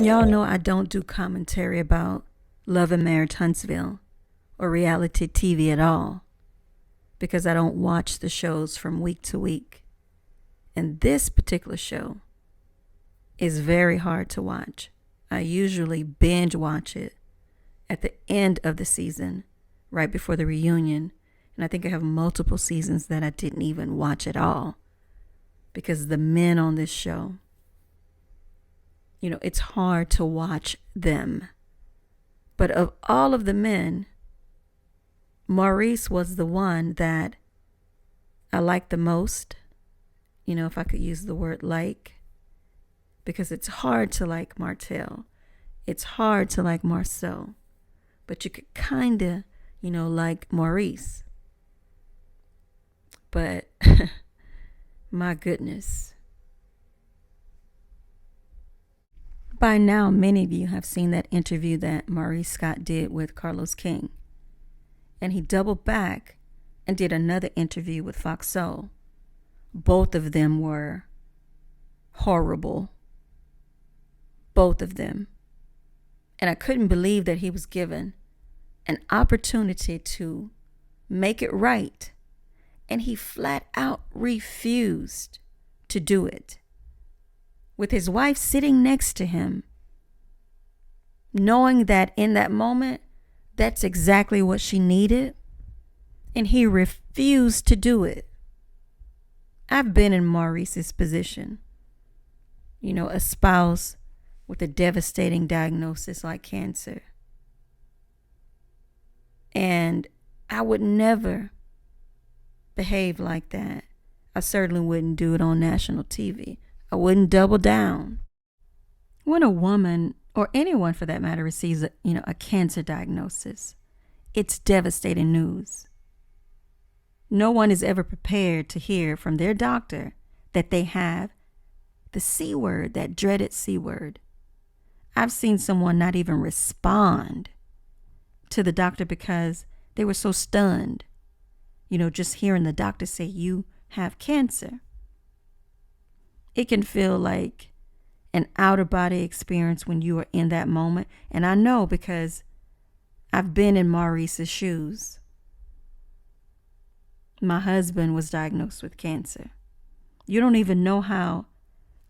Y'all know I don't do commentary about Love and Marriage Huntsville or reality TV at all because I don't watch the shows from week to week. And this particular show is very hard to watch. I usually binge watch it at the end of the season, right before the reunion. And I think I have multiple seasons that I didn't even watch at all because the men on this show, it's hard to watch them. But of all of the men, Maurice was the one that I liked the most. If I could use the word like, because it's hard to like Martell. It's hard to like Marcel. But you could kind of, like Maurice. But my goodness. By now, many of you have seen that interview that Maurice Scott did with Carlos King. And he doubled back and did another interview with Fox Soul. Both of them were horrible. Both of them. And I couldn't believe that he was given an opportunity to make it right. And he flat out refused to do it. With his wife sitting next to him, knowing that in that moment, that's exactly what she needed. And he refused to do it. I've been in Maurice's position. A spouse with a devastating diagnosis like cancer. And I would never behave like that. I certainly wouldn't do it on national TV. I wouldn't double down. When a woman, or anyone for that matter, receives a cancer diagnosis, it's devastating news. No one is ever prepared to hear from their doctor that they have the C word, that dreaded C word. I've seen someone not even respond to the doctor because they were so stunned, just hearing the doctor say you have cancer. It can feel like an out-of-body experience when you are in that moment. And I know because I've been in Maurice's shoes. My husband was diagnosed with cancer. You don't even know how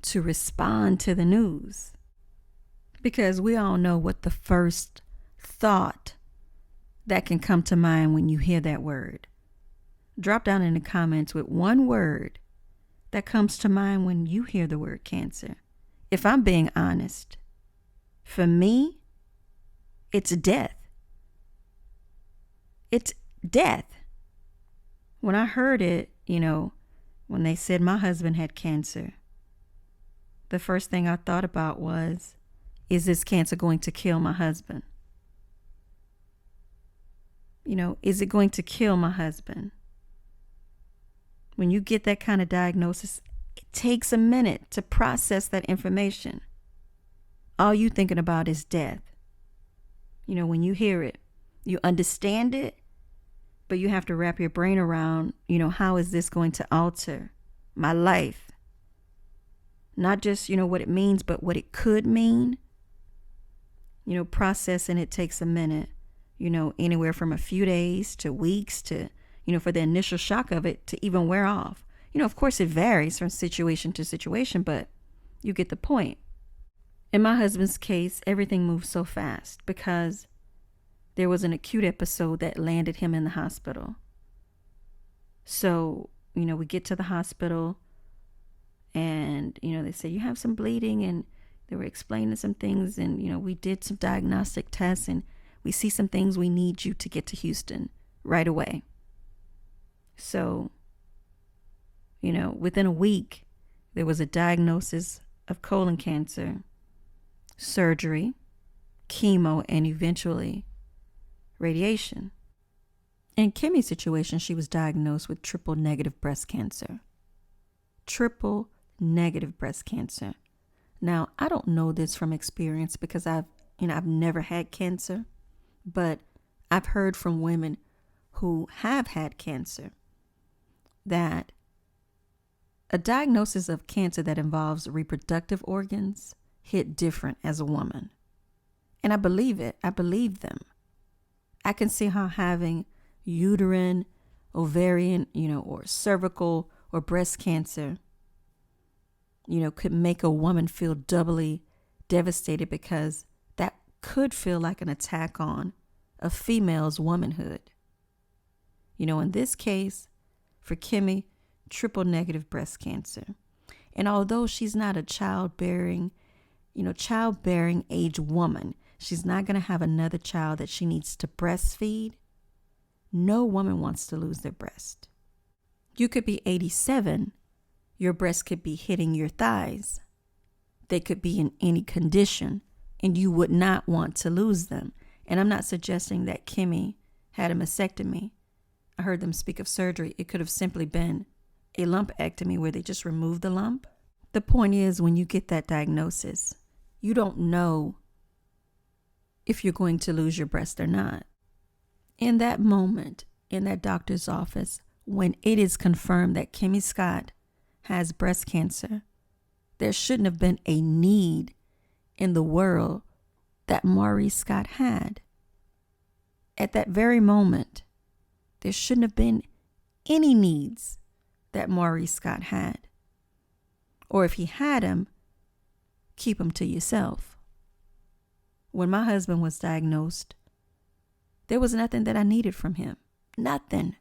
to respond to the news. Because we all know what the first thought that can come to mind when you hear that word. Drop down in the comments with one word that comes to mind when you hear the word cancer. If I'm being honest, for me, it's death. It's death. When I heard it, when they said my husband had cancer, the first thing I thought about was, is this cancer going to kill my husband? Is it going to kill my husband? When you get that kind of diagnosis, it takes a minute to process that information. All you thinking about is death. When you hear it, you understand it, but you have to wrap your brain around, how is this going to alter my life? Not just, what it means, but what it could mean. Processing it takes a minute, anywhere from a few days to weeks to, for the initial shock of it to even wear off. Of course it varies from situation to situation, but you get the point. In my husband's case, everything moved so fast because there was an acute episode that landed him in the hospital. So, we get to the hospital and, they say, you have some bleeding, and they were explaining some things, and, we did some diagnostic tests, and we see some things we need you to get to Houston right away. So, within a week, there was a diagnosis of colon cancer, surgery, chemo, and eventually radiation. In Kimmy's situation, she was diagnosed with triple negative breast cancer. Triple negative breast cancer. Now, I don't know this from experience because I've never had cancer, but I've heard from women who have had cancer that a diagnosis of cancer that involves reproductive organs hit different as a woman. And I believe it. I believe them. I can see how having uterine, ovarian, or cervical or breast cancer, could make a woman feel doubly devastated, because that could feel like an attack on a female's womanhood. In this case, for Kimmy, triple negative breast cancer. And although she's not a childbearing age woman, she's not going to have another child that she needs to breastfeed. No woman wants to lose their breast. You could be 87. Your breast could be hitting your thighs. They could be in any condition, and you would not want to lose them. And I'm not suggesting that Kimmy had a mastectomy. I heard them speak of surgery. It could have simply been a lumpectomy where they just removed the lump. The point is, when you get that diagnosis, you don't know if you're going to lose your breast or not. In that moment, in that doctor's office, when it is confirmed that Kimmy Scott has breast cancer, there shouldn't have been a need in the world that Maurice Scott had. At that very moment, there shouldn't have been any needs that Maurice Scott had. Or if he had them, keep them to yourself. When my husband was diagnosed, there was nothing that I needed from him. Nothing.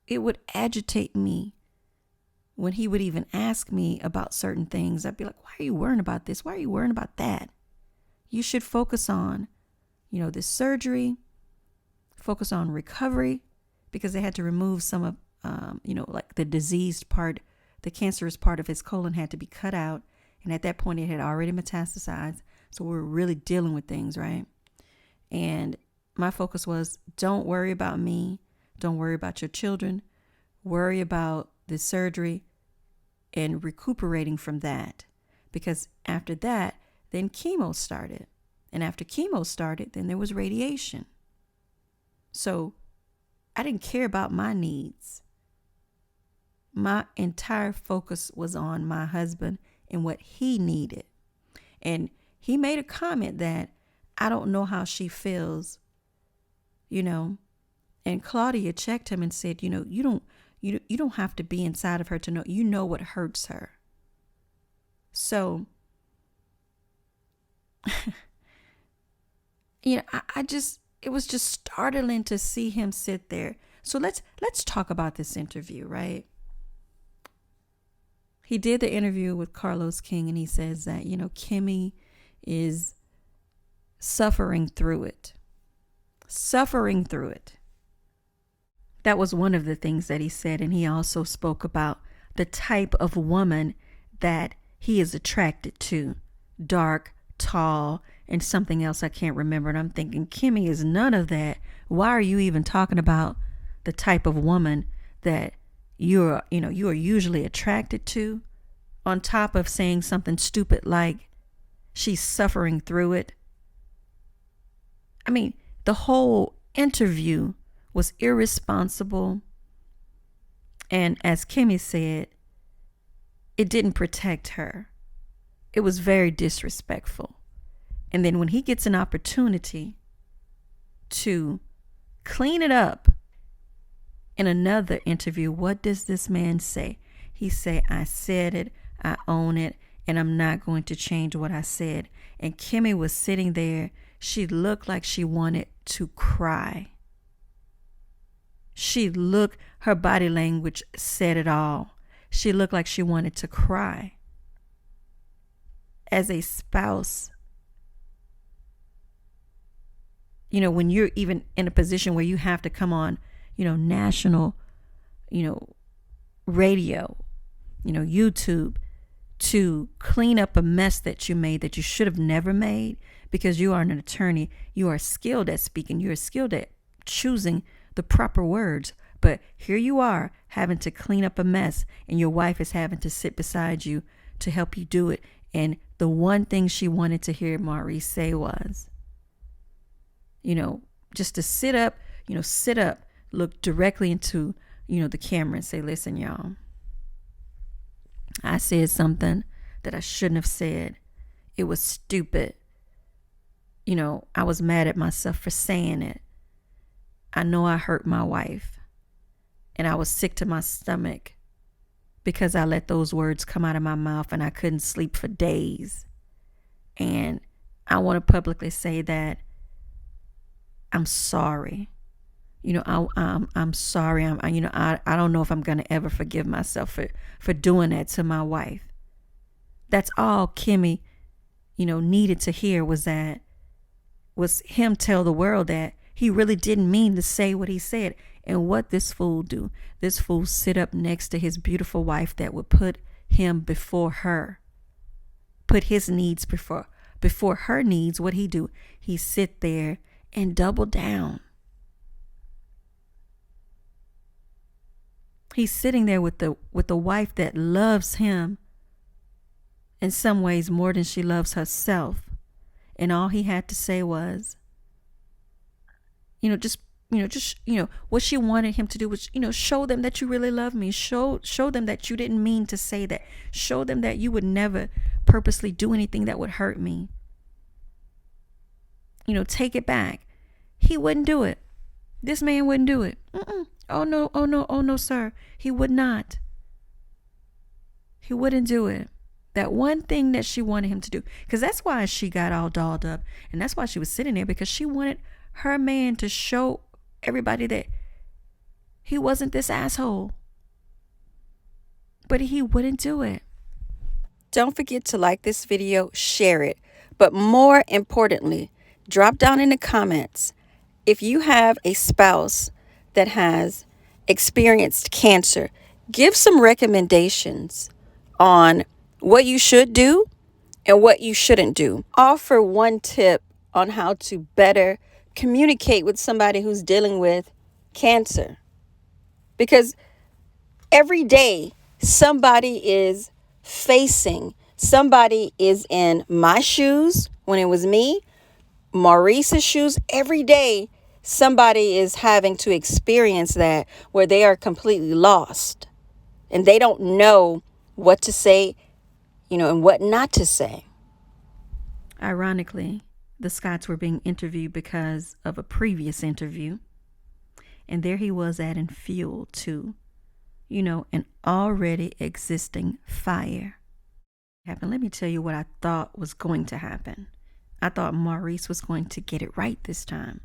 It would agitate me when he would even ask me about certain things. I'd be like, why are you worrying about this? Why are you worrying about that? You should focus on, this surgery, focus on recovery, because they had to remove some of, like the diseased part, the cancerous part of his colon had to be cut out. And at that point, it had already metastasized. So we were really dealing with things, right? And my focus was, don't worry about me. Don't worry about your children. Worry about the surgery and recuperating from that. Because after that, then chemo started. And after chemo started, then there was radiation. So I didn't care about my needs. My entire focus was on my husband and what he needed. And he made a comment that, I don't know how she feels, and Claudia checked him and said, you don't have to be inside of her to know, what hurts her. So, it was just startling to see him sit there. So let's talk about this interview, right? He did the interview with Carlos King, and he says that, Kimmy is suffering through it. That was one of the things that he said. And he also spoke about the type of woman that he is attracted to. Dark, tall, and something else I can't remember. And I'm thinking, Kimmy is none of that. Why are you even talking about the type of woman that you are usually attracted to, on top of saying something stupid like she's suffering through it? I mean, the whole interview was irresponsible. And as Kimmy said, it didn't protect her. It was very disrespectful. And then when he gets an opportunity to clean it up in another interview, what does this man say? He say, I said it, I own it, and I'm not going to change what I said. And Kimmy was sitting there. She looked like she wanted to cry. Her body language said it all. She looked like she wanted to cry. As a spouse, when you're even in a position where you have to come on, national, radio, YouTube, to clean up a mess that you made that you should have never made, because you are an attorney. You are skilled at speaking. You are skilled at choosing the proper words. But here you are having to clean up a mess, and your wife is having to sit beside you to help you do it. And the one thing she wanted to hear Maurice say was, just to sit up, look directly into, the camera and say, listen, y'all, I said something that I shouldn't have said. It was stupid. I was mad at myself for saying it. I know I hurt my wife. And I was sick to my stomach because I let those words come out of my mouth and I couldn't sleep for days. And I want to publicly say that I'm sorry. I'm sorry. I don't know if I'm going to ever forgive myself for doing that to my wife. That's all Kimmy, needed to hear was him tell the world that he really didn't mean to say what he said. And what this fool do? This fool sit up next to his beautiful wife that would put him before her. Put his needs before her needs. What he do? He sit there and double down. He's sitting there with the wife that loves him in some ways more than she loves herself. And all he had to say was, what she wanted him to do was, show them that you really love me. Show them that you didn't mean to say that. Show them that you would never purposely do anything that would hurt me. Take it back. He wouldn't do it. This man wouldn't do it. Oh no, sir. He would not. He wouldn't do it. That one thing that she wanted him to do. Because that's why she got all dolled up. And that's why she was sitting there. Because she wanted her man to show everybody that he wasn't this asshole. But he wouldn't do it. Don't forget to like this video, share it. But more importantly, drop down in the comments if you have a spouse that has experienced cancer. Give some recommendations on what you should do and what you shouldn't do. Offer one tip on how to better communicate with somebody who's dealing with cancer. Because every day somebody is in my shoes when it was me, Maurice's shoes. Every day somebody is having to experience that where they are completely lost and they don't know what to say, and what not to say. Ironically, the Scotts were being interviewed because of a previous interview. And there he was adding fuel to, an already existing fire. Let me tell you what I thought was going to happen. I thought Maurice was going to get it right this time.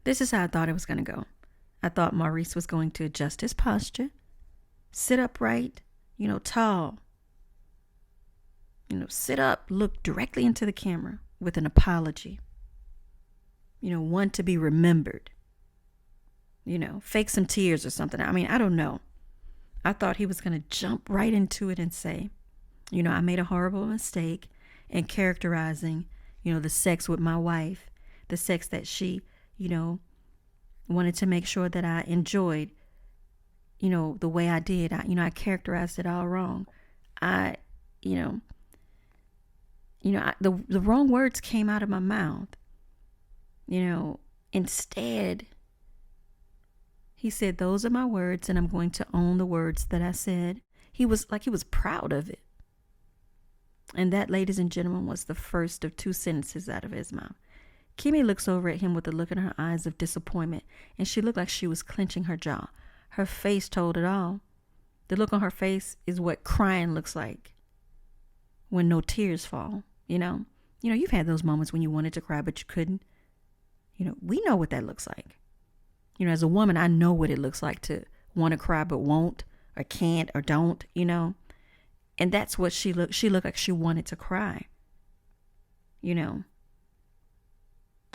This is how I thought it was going to go. I thought Maurice was going to adjust his posture, sit upright, tall. Sit up, look directly into the camera with an apology. One to be remembered. Fake some tears or something. I don't know. I thought he was going to jump right into it and say, I made a horrible mistake in characterizing, the sex with my wife, the sex that she, wanted to make sure that I enjoyed, the way I did. I characterized it all wrong. The wrong words came out of my mouth. Instead, he said, those are my words and I'm going to own the words that I said. He was proud of it. And that, ladies and gentlemen, was the first of two sentences out of his mouth. Kimmy looks over at him with a look in her eyes of disappointment, and she looked like she was clenching her jaw. Her face told it all. The look on her face is what crying looks like when no tears fall. You've had those moments when you wanted to cry, but you couldn't. We know what that looks like. As a woman, I know what it looks like to want to cry, but won't or can't or don't, And that's what she looked. She looked like she wanted to cry.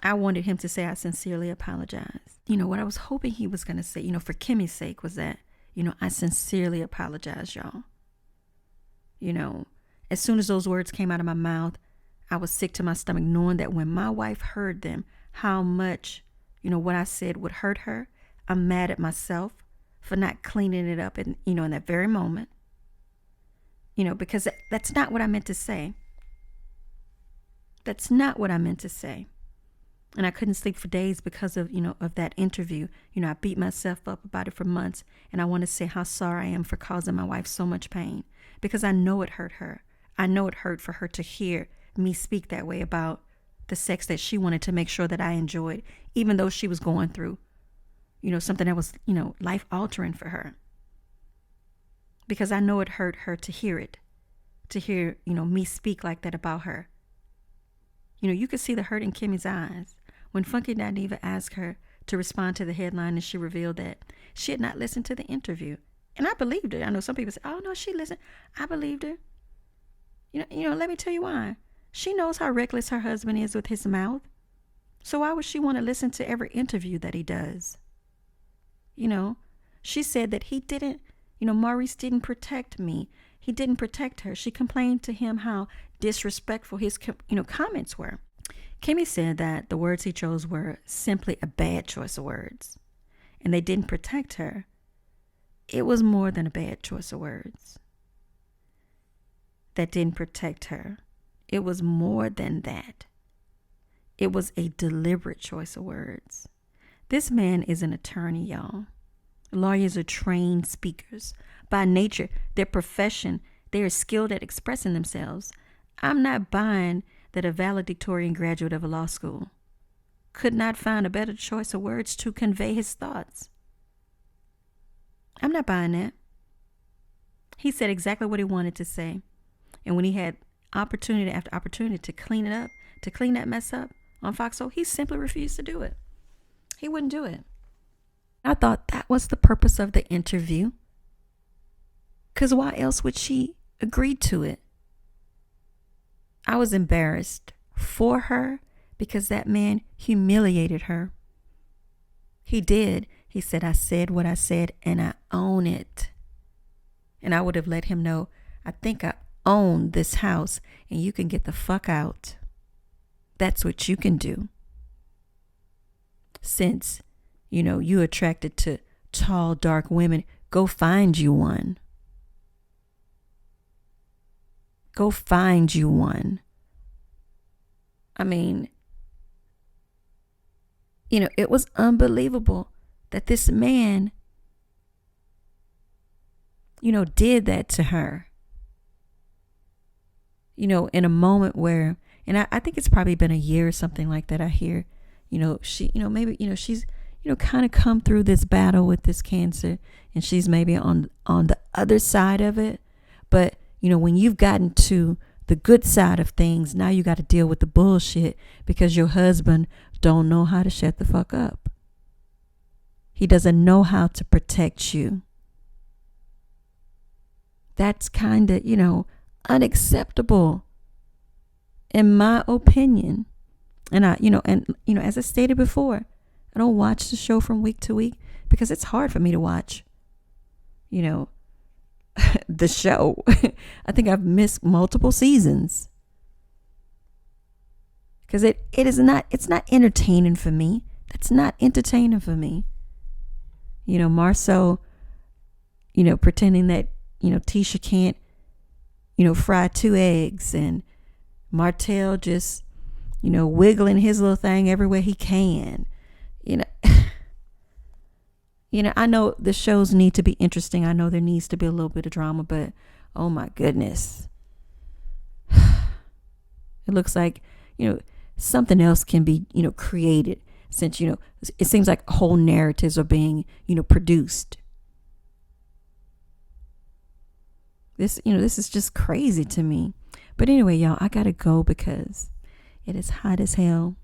I wanted him to say, I sincerely apologize. What I was hoping he was going to say, for Kimmy's sake, was that, I sincerely apologize, y'all. As soon as those words came out of my mouth, I was sick to my stomach, knowing that when my wife heard them, how much, what I said would hurt her. I'm mad at myself for not cleaning it up in that very moment. Because that's not what I meant to say. That's not what I meant to say. And I couldn't sleep for days because of that interview. I beat myself up about it for months. And I want to say how sorry I am for causing my wife so much pain. Because I know it hurt her. I know it hurt for her to hear me speak that way about the sex that she wanted to make sure that I enjoyed, even though she was going through, something that was, life altering for her. Because I know it hurt her to hear it, me speak like that about her. You could see the hurt in Kimmy's eyes when Funky Dineva asked her to respond to the headline, and she revealed that she had not listened to the interview. And I believed her. I know some people say, oh, no, she listened. I believed her. Let me tell you why. She knows how reckless her husband is with his mouth. So why would she want to listen to every interview that he does? She said that he didn't, Maurice didn't protect me. He didn't protect her. She complained to him how disrespectful his, comments were. Kimmy said that the words he chose were simply a bad choice of words, and they didn't protect her. It was more than a bad choice of words that didn't protect her. It was more than that. It was a deliberate choice of words. This man is an attorney, y'all. Lawyers are trained speakers. By nature, their profession, they are skilled at expressing themselves. I'm not buying that a valedictorian graduate of a law school could not find a better choice of words to convey his thoughts. I'm not buying that. He said exactly what he wanted to say. And when he had opportunity after opportunity to clean it up, to clean that mess up on Foxhole, he simply refused to do it. He wouldn't do it. I thought that was the purpose of the interview. Because why else would she agree to it? I was embarrassed for her because that man humiliated her. He did. He said, I said what I said and I own it. And I would have let him know, I think I own this house and you can get the fuck out. That's what you can do. Since, you're attracted to tall, dark women, go find you one. Go find you one. I mean, it was unbelievable that this man, did that to her. In a moment where, and I think it's probably been a year or something like that. I hear, she, maybe, she's, kind of come through this battle with this cancer and she's maybe on the other side of it. But, when you've gotten to the good side of things, now you got to deal with the bullshit because your husband don't know how to shut the fuck up. He doesn't know how to protect you. That's kind of, unacceptable in my opinion. And as I stated before, I don't watch the show from week to week because it's hard for me to watch, the show. I think I've missed multiple seasons because it's not entertaining for me. That's not entertaining for me. Marceau, pretending that, Tisha can't, fry 2 eggs, and Martell just, wiggling his little thing everywhere he can. I know the shows need to be interesting. I know there needs to be a little bit of drama, but oh my goodness. It looks like, something else can be, created since, it seems like whole narratives are being, produced. This is just crazy to me. But anyway, y'all, I gotta go because it is hot as hell.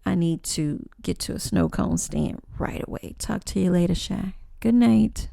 I need to get to a snow cone stand right away. Talk to you later, Shy. Good night.